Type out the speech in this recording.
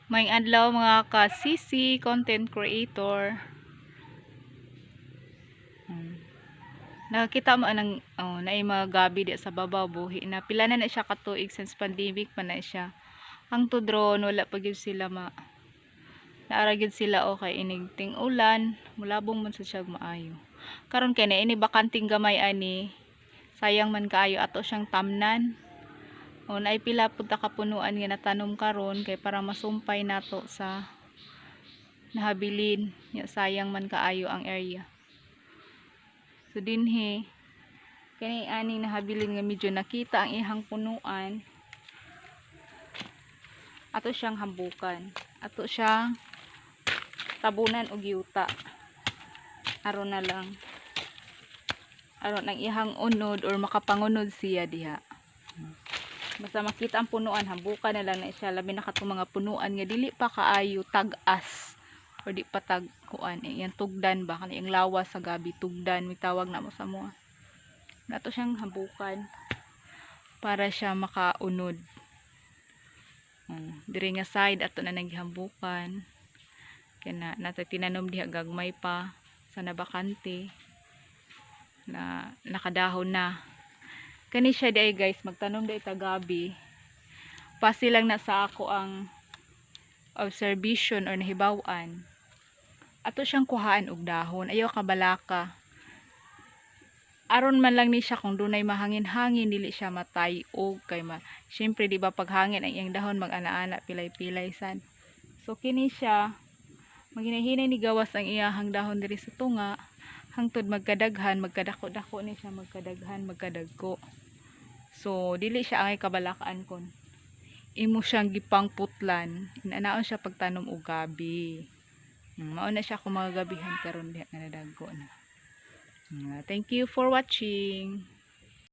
May adlaw mga ka-CC content creator. Nakakita mo anang naay mga gabi di sa babaw buhi na pila na siya katuig since pandemic pa na siya. Ang to drone wala pa gyud sila naara gyud sila okay inigting ulan, mulabong man sa siya maayo. Karon kay na ini bakanting gamay ani. Sayang man kaayo ato siyang tamnan. Naay pila pud ta kapunuan nga natanom karon kay para masumpay nato sa nahabilin. Sayang man kaayo ang area. So dinhi kani aning nahabilin nga medyo nakita ang ihang punuan. Ato siyang hambukan. Ato siyang tabunan og yuta. Aron na lang. Aron ang ihang unod or makapangunod siya diha. Basta makita ang punuan, hambukan na lang na siya. Labi na katong mga punuan nga dili pa kaayo tag-as or di pa tagkuan yan tugdan ba kani ang lawas sa gabi tugdan mitawag na mo sa mo. Nato siyang hambukan para siya makaunod. Diri nga side ato na naghambukan. Kaya nato tinanom diha gagmay pa sa nabakante na nakadahon na. Kani siya di guys, magtanom di ta gabi. Pasi lang na sa ako ang observation or nahibawan. Ato siyang kuhaan og dahon, ayaw kabalaka. Aron man lang ni siya kung dunay mahangin-hangin dili siya matay-og kay syempre di ba pag hangin ang iyang dahon mag-ana-ana pilay-pilay sad. So kini siya maghinay-hinay ni gawas ang iyahang dahon diri sa tunga hangtod magkadaghan, magkadako-dako ni siya magkadaghan, magkadagko. So dili siya ang kabalakaan kon imo siyang gipang putlan inanaon siya pagtanom og gabi. Mao na siya kung mga gabihan karon diha nga nadagko na. Thank you for watching.